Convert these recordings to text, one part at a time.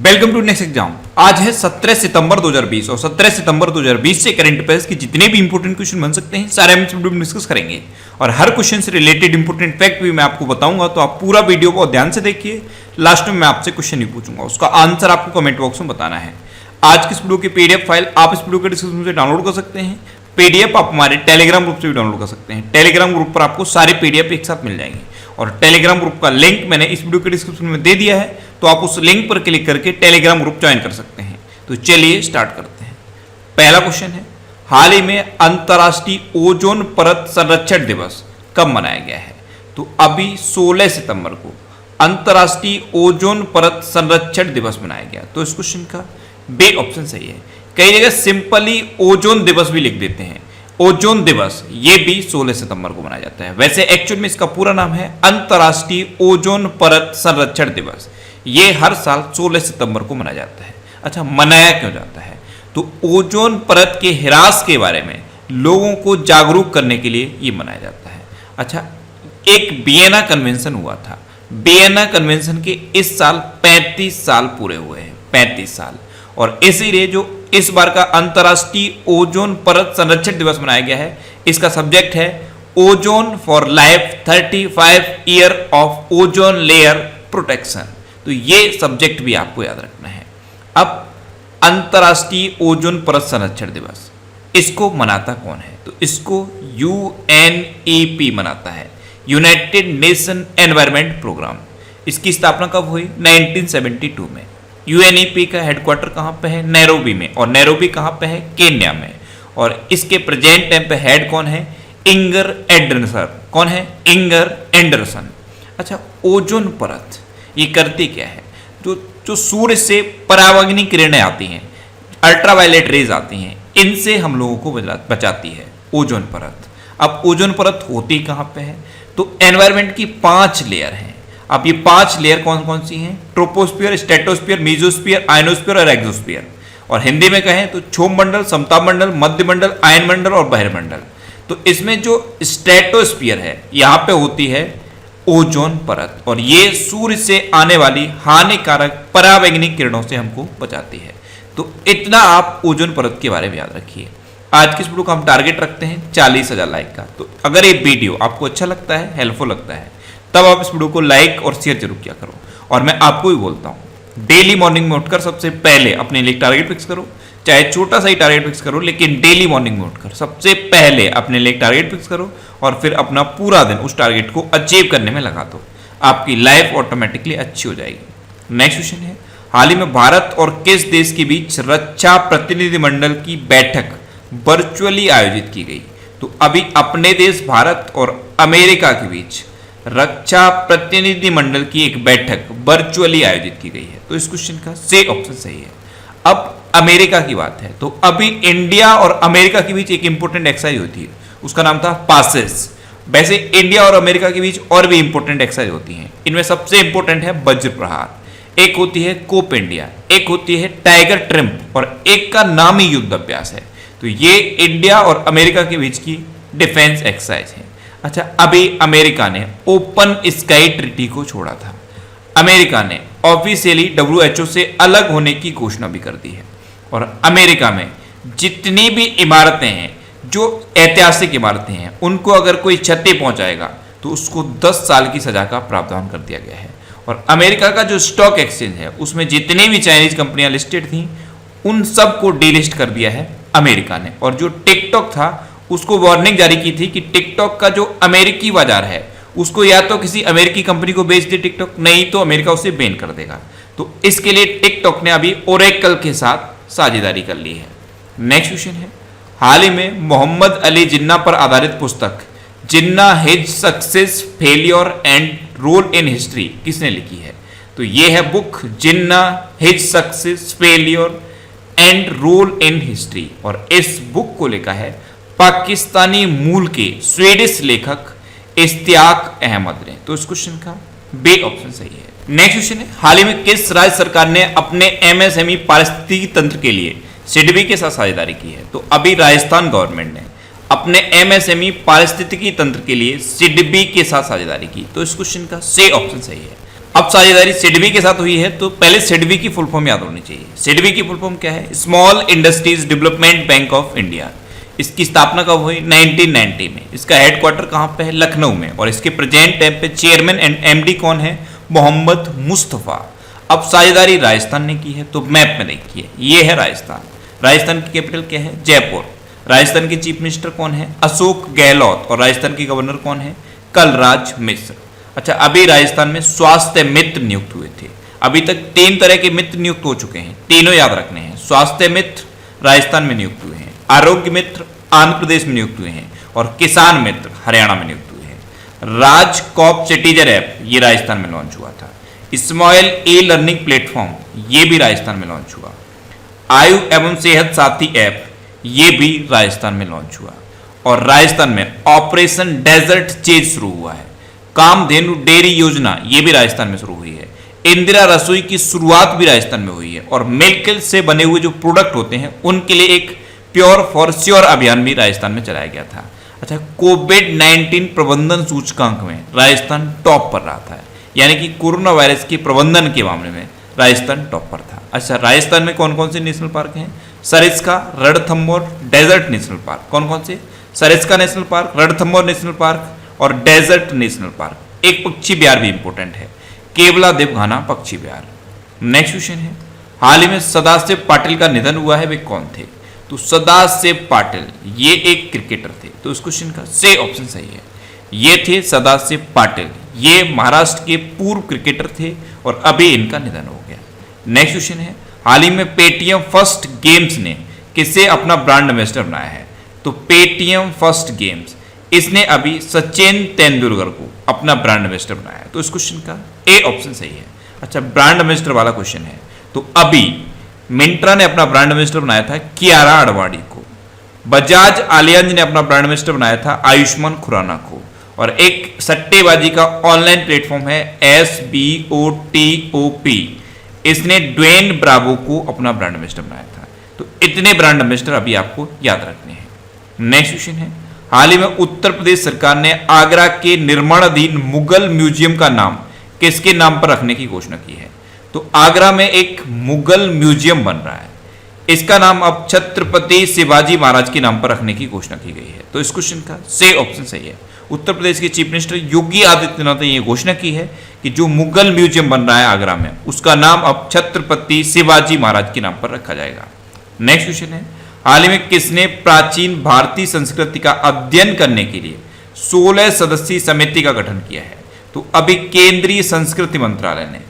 Welcome to next exam. आज है 17 सितंबर 2020 और 17 सितंबर 2020 से करंट अफेयर्स के जितने भी इंपोर्टेंट क्वेश्चन बन सकते हैं सारे हम इस वीडियो में डिस्कस करेंगे और हर क्वेश्चन से रिलेटेड इंपोर्टेंट फैक्ट भी मैं आपको बताऊंगा। तो आप पूरा वीडियो बहुत ध्यान से देखिए, लास्ट में मैं आपसे क्वेश्चन ही पूछूंगा, उसका आंसर आपको कमेंट बॉक्स में बताना है। आज की इस वीडियो की पीडीएफ फाइल आप इस वीडियो के डिस्क्रिप्शन से डाउनलोड कर सकते हैं। पीडीएफ आप हमारे टेलीग्राम ग्रुप से भी डाउनलोड कर सकते हैं। टेलीग्राम ग्रुप पर आपको सारे पीडीएफ एक साथ मिल जाएंगे और टेलीग्राम ग्रुप का लिंक मैंने इस वीडियो के डिस्क्रिप्शन में दे दिया है, तो आप उस लिंक पर क्लिक करके टेलीग्राम ग्रुप ज्वाइन कर सकते हैं। तो चलिए स्टार्ट करते हैं। पहला क्वेश्चन है, हाल ही में अंतर्राष्ट्रीय ओजोन परत संरक्षण दिवस कब मनाया गया है? तो अभी 16 सितंबर को अंतर्राष्ट्रीय ओजोन परत संरक्षण दिवस मनाया गया। तो इस क्वेश्चन का बी ऑप्शन सही है। कई जगह सिंपली ओजोन दिवस भी लिख देते हैं। ओजोन दिवस ये भी 16 सितंबर को मनाया जाता है। वैसे एक्चुअल में इसका पूरा नाम है अंतर्राष्ट्रीय ओजोन परत संरक्षण दिवस। ये हर साल 16 सितंबर को मनाया जाता है। अच्छा, मनाया क्यों जाता है? तो ओजोन परत के ह्रास के बारे में लोगों को जागरूक करने के लिए ये मनाया जाता है। अच्छा, एक वियना कन्वेंशन हुआ था। वियना कन्वेंशन के इस साल 35 साल पूरे हुए हैं, 35 साल। और इसीलिए जो इस बार का अंतर्राष्ट्रीय ओजोन परत संरक्षण दिवस मनाया गया है, इसका सब्जेक्ट है ozone for life 35 year of ozone layer protection. तो ये सब्जेक्ट भी आपको याद रखना है। अब अंतर्राष्ट्रीय ओजोन परत संरक्षण दिवस इसको मनाता कौन है? तो इसको UNEP मनाता है, यूनाइटेड नेशन एनवायरमेंट प्रोग्राम। इसकी स्थापना कब हुई? 1972 में। UNEP का हेडक्वार्टर कहाँ पे है? नैरोबी में। और नैरोबी कहाँ पे है? केन्या में। और इसके प्रेजेंट टाइम पे हेड कौन है? Inger Anderson. कौन है? Inger Anderson. अच्छा, ओजोन परत ये करती क्या है? जो सूर्य से परावैंगनी किरणें आती हैं, अल्ट्रावायलेट रेज आती हैं, इनसे हम लोगों को बचाती है ओजोन परत। अब ओजोन परत होती कहाँ पे है? तो एनवायरमेंट की 5 लेयर हैं। अब ये 5 लेयर कौन कौन सी हैं? ट्रोपोस्फीयर, स्ट्रेटोस्फीयर, मेसोस्फीयर, आयनोस्फीयर और एक्सोस्फीयर। और हिंदी में कहें तो क्षोभ मंडल, समताप मंडल, मध्य मंडल, आयन मंडल और बहिर्मंडल। तो इसमें जो स्ट्रेटोस्फीयर है, यहाँ पे होती है ओजोन परत और ये सूर्य से आने वाली हानिकारक परावैंगनी किरणों से हमको बचाती है। तो इतना आप ओजोन परत के बारे में याद रखिए। आज की इस वीडियो का हम टारगेट रखते हैं 40,000 लाइक का। तो अगर ये वीडियो आपको अच्छा लगता है, हेल्पफुल लगता है, तब आप इस वीडियो को लाइक और शेयर जरूर किया करो। और मैं आपको भी बोलता हूँ, डेली मॉर्निंग में उठकर सबसे पहले अपने लिए टारगेट फिक्स करो, चाहे छोटा सा ही टारगेट फिक्स करो, लेकिन डेली मॉर्निंग में उठकर सबसे पहले अपने लिए टारगेट फिक्स करो और फिर अपना पूरा दिन उस टारगेट को अचीव करने में लगा दो। आपकी लाइफ ऑटोमेटिकली अच्छी हो जाएगी। नेक्स्ट क्वेश्चन है, हाल ही में भारत और किस देश के बीच रक्षा प्रतिनिधिमंडल की बैठक वर्चुअली आयोजित की गई? तो अभी अपने देश भारत और अमेरिका के बीच रक्षा प्रतिनिधिमंडल की एक बैठक वर्चुअली आयोजित की गई है। तो इस क्वेश्चन का सी ऑप्शन सही है। अब अमेरिका की बात है, तो अभी इंडिया और अमेरिका के बीच एक इंपॉर्टेंट एक्सरसाइज होती है, उसका नाम था पासेस। वैसे इंडिया और अमेरिका के बीच और भी इंपॉर्टेंट एक्सरसाइज होती हैं। इनमें सबसे इंपॉर्टेंट है वज्र प्रहार, एक होती है कोप इंडिया, एक होती है टाइगर ट्रिम्प और एक का नाम ही युद्ध अभ्यास है। तो ये इंडिया और अमेरिका के बीच की डिफेंस एक्सरसाइज है। अच्छा, अभी अमेरिका ने ओपन स्काई ट्रीटी को छोड़ा था। अमेरिका ने ऑफिशियली WHO से अलग होने की घोषणा भी कर दी है। और अमेरिका में जितनी भी इमारतें हैं, जो ऐतिहासिक इमारतें हैं, उनको अगर कोई क्षति पहुंचाएगा तो उसको 10 साल की सजा का प्रावधान कर दिया गया है। और अमेरिका का जो स्टॉक एक्सचेंज है, उसमें जितनी भी चाइनीज कंपनियां लिस्टेड थी, उन सब को डीलिस्ट कर दिया है अमेरिका ने। और जो टिकटॉक था, उसको वार्निंग जारी की थी कि टिकटॉक का जो अमेरिकी बाजार है, उसको या तो किसी अमेरिकी कंपनी को बेच दे टिकटॉक, नहीं तो अमेरिका उसे बैन कर देगा। तो इसके लिए टिकटॉक ने अभी ओरेकल के साथ साझेदारी कर ली है। नेक्स्ट क्वेश्चन है, हाल ही में मोहम्मद अली जिन्ना पर आधारित पुस्तक Jinnah his success failure and role in history किसने लिखी है? तो ये है book Jinnah his success failure and role in history. और इस बुक को लिखा है पाकिस्तानी मूल के स्वीडिश लेखक इश्तियाक अहमद ने। तो इस क्वेश्चन का बी ऑप्शन सही है। नेक्स्ट क्वेश्चन है, हाल ही में किस राज्य सरकार ने अपने MSME पारिस्थितिकी तंत्र के लिए सिडबी के साथ साझेदारी की है? तो अभी राजस्थान गवर्नमेंट ने अपने MSME पारिस्थितिकी तंत्र के लिए सिडबी के साथ साझेदारी की। तो इस क्वेश्चन का सी ऑप्शन सही है। अब साझेदारी सिडबी के साथ हुई है, तो पहले सिडबी की फुल फॉर्म याद होनी चाहिए। सिडबी की फुल फॉर्म क्या है? Small industries development bank of India. इसकी स्थापना कब हुई? 1990 में। इसका हेडक्वार्टर कहाँ पे है? लखनऊ में। और इसके प्रेजेंट टाइम पे चेयरमैन एंड एमडी कौन है? मोहम्मद मुस्तफा। अब साझेदारी राजस्थान ने की है, तो मैप में देखिए, ये है राजस्थान। राजस्थान की कैपिटल क्या है? जयपुर। राजस्थान के चीफ मिनिस्टर कौन है? अशोक गहलोत। और राजस्थान के गवर्नर कौन है? कलराज मिश्र। अच्छा, अभी राजस्थान में स्वास्थ्य मित्र नियुक्त हुए थे। अभी तक 3 तरह के मित्र नियुक्त हो चुके हैं, तीनों याद रखने हैं। स्वास्थ्य मित्र राजस्थान में नियुक्त हुए हैं, आरोग्य मित्र आंध्र प्रदेश में नियुक्त हुए हैं, और किसान मित्र हरियाणा में नियुक्त हुए हैं। राज कॉप सिटीजन ऐप ये राजस्थान में लॉन्च हुआ था। स्मॉल ई लर्निंग प्लेटफॉर्म ये भी राजस्थान में लॉन्च हुआ। आयु एवं सेहत साथी ऐप ये भी राजस्थान में लॉन्च हुआ। और राजस्थान में ऑपरेशन डेजर्ट चेज शुरू हुआ है। कामधेनु डेयरी योजना ये भी राजस्थान में शुरू हुई है। इंदिरा रसोई की शुरुआत भी राजस्थान में हुई है। और मिल्क से बने हुए जो प्रोडक्ट होते हैं उनके लिए एक प्योर फॉर श्योर अभियान भी राजस्थान में चलाया गया था। अच्छा, कोविड-19 प्रबंधन सूचकांक में राजस्थान टॉप पर रहा था, यानी कि कोरोना वायरस के प्रबंधन के मामले में राजस्थान टॉप पर था। अच्छा, राजस्थान में कौन कौन से नेशनल पार्क हैं? Sariska, Ranthambore, desert national park. कौन कौन से? Sariska national park, Ranthambore national park और डेजर्ट नेशनल पार्क। एक पक्षी विहार भी इंपॉर्टेंट है, केवला देवघाना पक्षी विहार। नेक्स्ट क्वेश्चन है, हाल ही में सदाशिव पाटिल का निधन हुआ है, वे कौन थे? तो सदाशिव पाटिल ये एक क्रिकेटर थे, तो इस क्वेश्चन का से ऑप्शन सही है। ये थे सदाशिव पाटिल, ये महाराष्ट्र के पूर्व क्रिकेटर थे और अभी इनका निधन हो गया। नेक्स्ट क्वेश्चन है, हाल ही में पेटीएम फर्स्ट गेम्स ने किसे अपना ब्रांड एम्बेसडर बनाया है? तो पेटीएम फर्स्ट गेम्स इसने अभी सचिन तेंदुलकर को अपना ब्रांड एम्बेसडर बनाया है, तो इस क्वेश्चन का ए ऑप्शन सही है। अच्छा, ब्रांड एम्बेसडर वाला क्वेश्चन है, तो अभी मिंत्रा ने अपना ब्रांड एम्बेसडर बनाया था कियारा आडवाणी को। बजाज आलियांज ने अपना ब्रांड एम्बेसडर बनाया था आयुष्मान खुराना को। और एक सट्टेबाजी का ऑनलाइन प्लेटफॉर्म है SBOTOP, इसने ड्वेन ब्रावो को अपना ब्रांड एम्बेसडर बनाया था। तो इतने ब्रांड एम्बेसडर अभी आपको याद रखने हैं। नेक्स्ट क्वेश्चन है, हाल ही में उत्तर प्रदेश सरकार ने आगरा के निर्माणाधीन मुगल म्यूजियम का नाम किसके नाम पर रखने की घोषणा की है? तो आगरा में एक मुगल म्यूजियम बन रहा है, इसका नाम अब छत्रपति शिवाजी महाराज के नाम पर रखने की घोषणा की गई है। तो इस क्वेश्चन का से ऑप्शन सही है। उत्तर प्रदेश के चीफ मिनिस्टर योगी आदित्यनाथ ने यह घोषणा की है कि जो मुगल म्यूजियम बन रहा है आगरा में, उसका नाम अब छत्रपति शिवाजी महाराज के नाम पर रखा जाएगा। नेक्स्ट क्वेश्चन है, हाल ही में किसने प्राचीन भारतीय संस्कृति का अध्ययन करने के लिए 16 सदस्यीय समिति का गठन किया है? तो अभी केंद्रीय संस्कृति मंत्रालय ने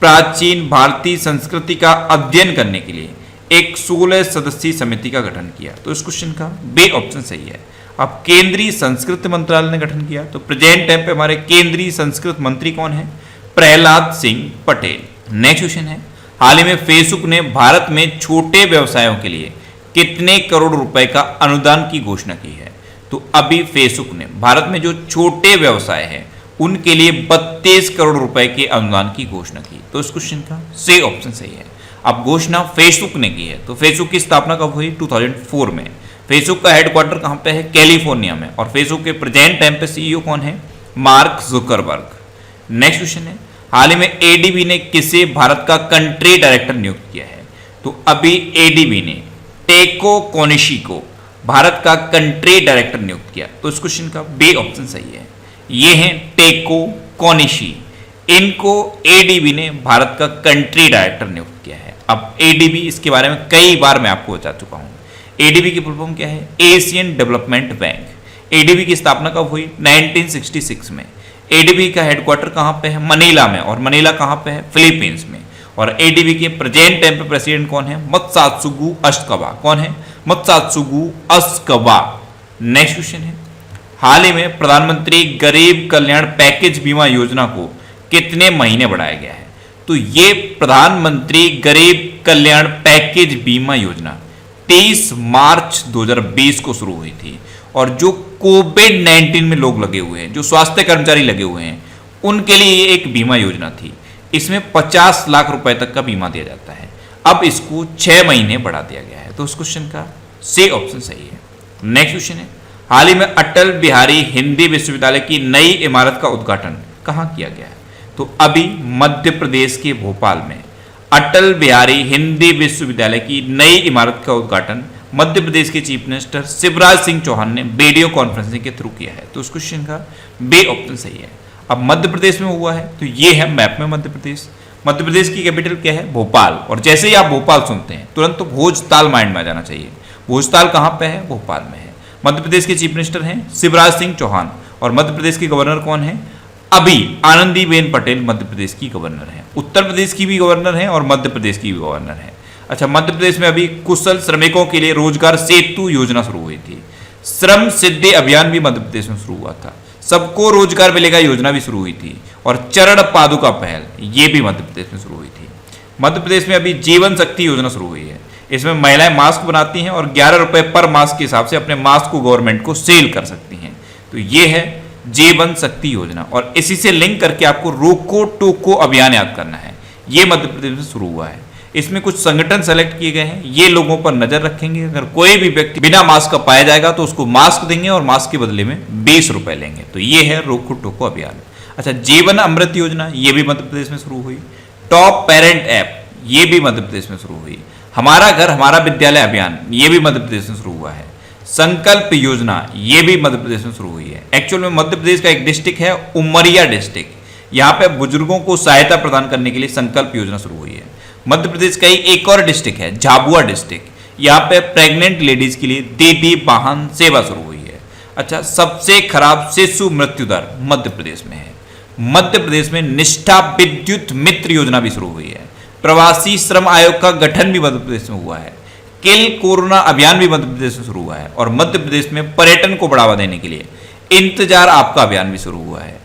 प्राचीन भारतीय संस्कृति का अध्ययन करने के लिए एक 16 सदस्यीय समिति का गठन किया। तो इस क्वेश्चन का बी ऑप्शन सही है। अब केंद्रीय संस्कृति मंत्रालय ने गठन किया, तो प्रेजेंट टाइम पे हमारे केंद्रीय संस्कृत मंत्री कौन है? प्रहलाद सिंह पटेल। नेक्स्ट क्वेश्चन है, हाल ही में फेसबुक ने भारत में छोटे व्यवसायों के लिए कितने करोड़ रुपए का अनुदान की घोषणा की है? तो अभी फेसबुक ने भारत में जो छोटे व्यवसाय हैं उनके लिए 32 करोड़ रुपए के अनुदान की घोषणा की। तो इस क्वेश्चन का सी ऑप्शन सही है। अब घोषणा फेसबुक ने की है, तो फेसबुक की स्थापना कब हुई? 2004 में। फेसबुक का हेडक्वार्टर कहां पे है? कैलिफोर्निया में। और फेसबुक के प्रेजेंट टाइम पे सीईओ कौन है? Mark Zuckerberg. नेक्स्ट क्वेश्चन है, हाल ही में एडीबी ने किसे भारत का कंट्री डायरेक्टर नियुक्त किया है? तो अभी एडीबी ने टेको कोनिशी को भारत का कंट्री डायरेक्टर नियुक्त किया। तो इस क्वेश्चन का बी ऑप्शन सही है। ये हैं टेको कोनिशी, इनको एडीबी ने भारत का कंट्री डायरेक्टर नियुक्त किया है। अब एडीबी, इसके बारे में कई बार मैं आपको बता चुका हूं। एडीबी की फुल फॉर्म क्या है? Asian development bank. एडीबी की स्थापना कब हुई? 1966 में। एडीबी का हेडक्वार्टर कहां पे है? मनीला में। और मनीला कहां पे है? फिलीपींस में। और एडीबी के प्रेजेंट टाइम पे प्रेसिडेंट कौन है? मत्सात्सुगु अशकवा। कौन है? मत्सात्सुगु अशकवा। नेक्स्ट क्वेश्चन है, हाल ही में प्रधानमंत्री गरीब कल्याण पैकेज बीमा योजना को कितने महीने बढ़ाया गया है? तो ये प्रधानमंत्री गरीब कल्याण पैकेज बीमा योजना 23 मार्च 2020 को शुरू हुई थी। और जो कोविड-19 में लोग लगे हुए हैं, जो स्वास्थ्य कर्मचारी लगे हुए हैं, उनके लिए ये एक बीमा योजना थी। इसमें 50 लाख रुपए तक का बीमा दिया जाता है। अब इसको 6 महीने बढ़ा दिया गया है। तो उस क्वेश्चन का सी ऑप्शन सही है। नेक्स्ट क्वेश्चन है, हाल ही में अटल बिहारी हिंदी विश्वविद्यालय की नई इमारत का उद्घाटन कहाँ किया गया है? तो अभी मध्य प्रदेश के भोपाल में अटल बिहारी हिंदी विश्वविद्यालय की नई इमारत का उद्घाटन मध्य प्रदेश के चीफ मिनिस्टर शिवराज सिंह चौहान ने वीडियो कॉन्फ्रेंसिंग के थ्रू किया है। तो उस क्वेश्चन का बी ऑप्शन सही है। अब मध्य प्रदेश में हुआ है तो ये है मैप में मध्य प्रदेश। मध्य प्रदेश की कैपिटल क्या है? भोपाल। और जैसे ही आप भोपाल सुनते हैं तुरंत तो भोजताल माइंड में आ जाना चाहिए। भोजताल कहाँ पे है? भोपाल में है। मध्य प्रदेश के चीफ मिनिस्टर हैं शिवराज सिंह चौहान और मध्य प्रदेश के गवर्नर कौन है? अभी आनंदीबेन पटेल मध्य प्रदेश की गवर्नर है। उत्तर प्रदेश की भी गवर्नर है और मध्य प्रदेश की भी गवर्नर है। अच्छा, मध्य प्रदेश में अभी कुशल श्रमिकों के लिए रोजगार सेतु योजना शुरू हुई थी। श्रम सिद्धि अभियान भी मध्य प्रदेश में शुरू हुआ था। सबको रोजगार मिलेगा योजना भी शुरू हुई थी और चरण पादुका पहल ये भी मध्य प्रदेश में शुरू हुई थी। मध्य प्रदेश में अभी जीवन शक्ति योजना शुरू हुई है। इसमें महिलाएं मास्क बनाती हैं और 11 रुपए पर मास्क के हिसाब से अपने मास्क को गवर्नमेंट को सेल कर सकती हैं। तो ये है जीवन शक्ति योजना और इसी से लिंक करके आपको रोको टोको अभियान याद करना है। ये मध्य प्रदेश में शुरू हुआ है। इसमें कुछ संगठन सेलेक्ट किए गए हैं, ये लोगों पर नजर रखेंगे। अगर कोई भी व्यक्ति बिना मास्क का पाया जाएगा तो उसको मास्क देंगे और मास्क के बदले में 20 रुपए लेंगे। तो ये है रोको टोको अभियान। अच्छा, जीवन अमृत योजना ये भी मध्य प्रदेश में शुरू हुई। टॉप पेरेंट ऐप ये भी मध्य प्रदेश में शुरू हुई। हमारा घर हमारा विद्यालय अभियान ये भी मध्य प्रदेश में शुरू हुआ है। संकल्प योजना ये भी मध्य प्रदेश में शुरू हुई है। एक्चुअल में मध्य प्रदेश का एक डिस्ट्रिक्ट है उमरिया डिस्ट्रिक्ट। यहाँ पे बुजुर्गों को सहायता प्रदान करने के लिए संकल्प योजना शुरू हुई है। मध्य प्रदेश का ही एक और डिस्ट्रिक्ट है झाबुआ डिस्ट्रिक्ट। यहाँ पे प्रेग्नेंट लेडीज के लिए दीदी वाहन सेवा शुरू हुई है। अच्छा, सबसे खराब शिशु मृत्यु दर मध्य प्रदेश में है। मध्य प्रदेश में निष्ठा विद्युत मित्र योजना भी शुरू हुई है। प्रवासी श्रम आयोग का गठन भी मध्य प्रदेश में हुआ है। किल कोरोना अभियान भी मध्य प्रदेश में शुरू हुआ है और मध्य प्रदेश में पर्यटन को बढ़ावा देने के लिए इंतजार आपका अभियान भी शुरू हुआ है।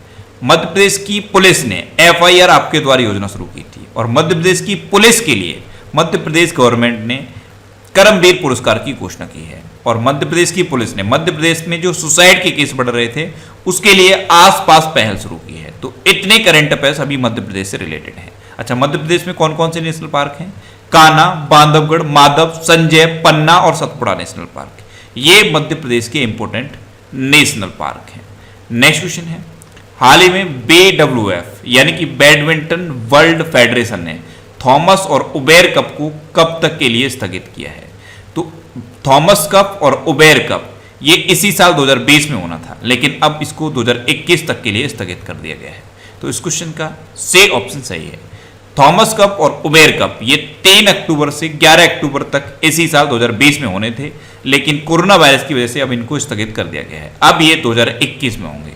मध्य प्रदेश की पुलिस ने FIR आपके द्वारा योजना शुरू की थी और मध्य प्रदेश की पुलिस के लिए मध्य प्रदेश गवर्नमेंट ने कर्मवीर पुरस्कार की घोषणा की है। और मध्य प्रदेश की पुलिस ने मध्य प्रदेश में जो सुसाइड के केस बढ़ रहे थे उसके लिए आसपास पहल शुरू की है। तो इतने करंट अफेयर्स अभी मध्य प्रदेश से रिलेटेड है। अच्छा, मध्य प्रदेश में कौन कौन से नेशनल पार्क हैं? कान्हा, बांधवगढ़, माधव, संजय, पन्ना और सतपुड़ा नेशनल पार्क। ये मध्य प्रदेश के इंपोर्टेंट नेशनल पार्क हैं। नेक्स्ट क्वेश्चन है, हाल ही में BWF यानी कि बैडमिंटन वर्ल्ड फेडरेशन ने थॉमस और उबेर कप को कब तक के लिए स्थगित किया है? तो थॉमस कप और उबेर कप ये इसी साल 2020 में होना था, लेकिन अब इसको 2021 तक के लिए स्थगित कर दिया गया है। तो इस क्वेश्चन का सी ऑप्शन सही है। थॉमस कप और उबेर कप ये 3 अक्टूबर से 11 अक्टूबर तक इसी साल 2020 में होने थे, लेकिन कोरोना वायरस की वजह से अब इनको स्थगित कर दिया गया है। अब ये 2021 में होंगे।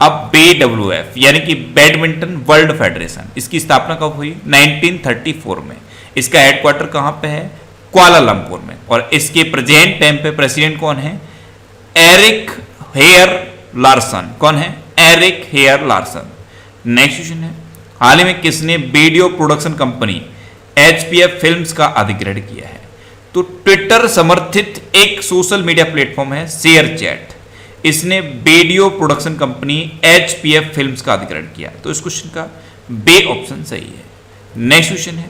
अब BWF यानी कि बैडमिंटन वर्ल्ड फेडरेशन, इसकी स्थापना कब हुई? 1934 में। इसका हेडक्वार्टर कहाँ पे है? कुआलालंपुर में। और इसके प्रेजेंट टाइम पे प्रेसिडेंट कौन है? Erik Heyer Larsen. कौन है? Erik Heyer Larsen. Next question है, हाल ही में किसने video production company HPF films का अधिग्रहण किया है? तो ट्विटर समर्थित एक सोशल मीडिया प्लेटफॉर्म है शेयरचैट। इसने video production company HPF films का अधिग्रहण किया। तो इस क्वेश्चन का बी ऑप्शन सही है। नेक्स्ट क्वेश्चन है,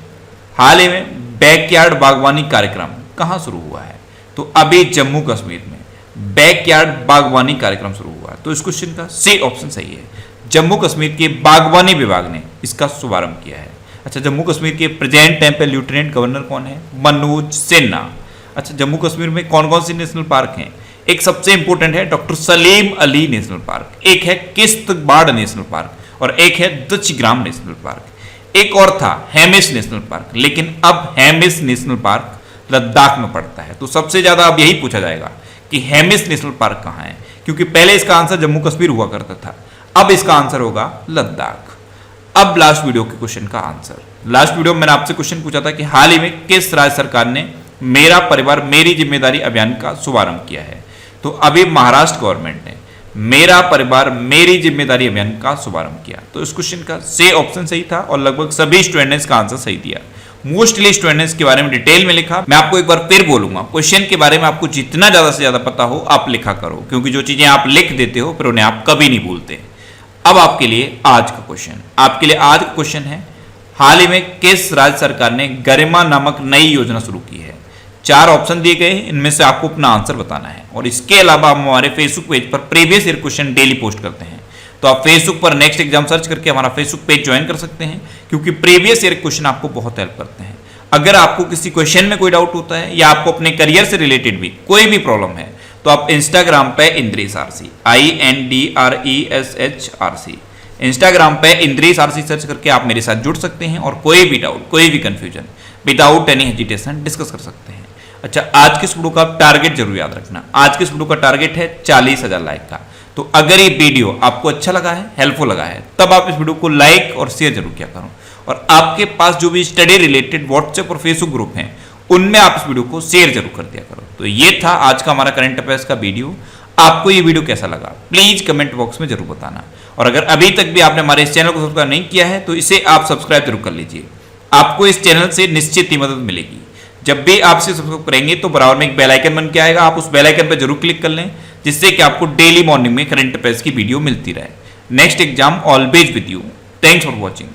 हाल ही में बैकयार्ड बागवानी कार्यक्रम कहां शुरू हुआ है? तो अभी जम्मू कश्मीर में बैकयार्ड बागवानी कार्यक्रम शुरू हुआ है। तो इस क्वेश्चन का सी ऑप्शन सही है। जम्मू कश्मीर के बागवानी विभाग ने इसका शुभारंभ किया है। अच्छा, जम्मू कश्मीर के प्रेजेंट टाइम पे लेफ्टिनेंट गवर्नर कौन है? मनोज सिन्हा। अच्छा, जम्मू कश्मीर में कौन कौन सी नेशनल पार्क हैं? एक सबसे इंपॉर्टेंट है doctor Salim Ali national park, एक है किश्तवाड़ नेशनल पार्क और एक है दचग्राम नेशनल पार्क। एक और था हेमिस नेशनल पार्क, लेकिन अब हेमिस नेशनल पार्क लद्दाख में पड़ता है। तो सबसे ज्यादा अब यही पूछा जाएगा कि हेमिस नेशनल पार्क कहाँ है, क्योंकि पहले इसका आंसर जम्मू कश्मीर हुआ करता था, अब इसका आंसर होगा लद्दाख। अब लास्ट वीडियो के क्वेश्चन का आंसर। लास्ट वीडियो में मैंने आपसे क्वेश्चन पूछा था कि हाल ही में किस राज्य सरकार ने मेरा परिवार मेरी जिम्मेदारी अभियान का शुभारंभ किया है? तो अभी महाराष्ट्र गवर्नमेंट ने मेरा परिवार मेरी जिम्मेदारी अभियान का शुभारंभ किया। तो इस क्वेश्चन का सी ऑप्शन सही था और लगभग सभी स्टूडेंट्स का आंसर सही दिया। मोस्टली स्टूडेंट्स के बारे में डिटेल में लिखा। मैं आपको एक बार फिर बोलूंगा, क्वेश्चन के बारे में आपको जितना ज्यादा से ज्यादा पता हो आप लिखा करो, क्योंकि जो चीजें आप लिख देते हो फिर उन्हें आप कभी नहीं भूलते। अब आपके लिए आज का क्वेश्चन, आपके लिए आज का क्वेश्चन है, हाल ही में किस राज्य सरकार ने गरिमा नामक नई योजना शुरू की है? 4 ऑप्शन दिए गए, इनमें से आपको अपना आंसर बताना है। और इसके अलावा हम हमारे फेसबुक पेज पर previous year question daily post करते हैं। तो आप फेसबुक पर नेक्स्ट एग्जाम सर्च करके हमारा फेसबुक पेज ज्वाइन कर सकते हैं, क्योंकि प्रीवियस ईयर क्वेश्चन आपको बहुत हेल्प करते हैं। अगर आपको किसी क्वेश्चन में कोई डाउट होता है या आपको अपने करियर से रिलेटेड भी कोई भी प्रॉब्लम है, तो आप इंस्टाग्राम पे इंद्रेश आरसी INDRESH इंस्टाग्राम पे इंद्रेश आरसी सर्च करके आप मेरे साथ जुड़ सकते हैं और कोई भी डाउट, कोई भी confusion without any hesitation discuss कर सकते हैं। अच्छा, आज के इस वीडियो का टारगेट जरूर याद रखना। आज के इस वीडियो का टारगेट है 40,000 लाइक का। तो अगर ये वीडियो आपको अच्छा लगा है, हेल्पफुल लगा है, तब आप इस वीडियो को लाइक और शेयर जरूर किया करो। और आपके पास जो भी स्टडी रिलेटेड व्हाट्सएप और फेसबुक ग्रुप हैं, उनमें आप इस वीडियो को शेयर जरूर कर दिया करो। तो ये था आज का हमारा करंट अफेयर्स का वीडियो। आपको ये वीडियो कैसा लगा प्लीज कमेंट बॉक्स में जरूर बताना। और अगर अभी तक भी आपने हमारे इस चैनल को सब्सक्राइब नहीं किया है, तो इसे आप सब्सक्राइब जरूर कर लीजिए। आपको इस चैनल से निश्चित ही मदद मिलेगी। जब भी आप इसे सब्सक्राइब करेंगे तो बराबर में एक बेल आइकन बन के आएगा, आप उस बेल आइकन पर जरूर क्लिक कर लें, जिससे कि आपको डेली मॉर्निंग में करंट अफेयर्स की वीडियो मिलती रहे। Next exam always with you. Thanks for watching.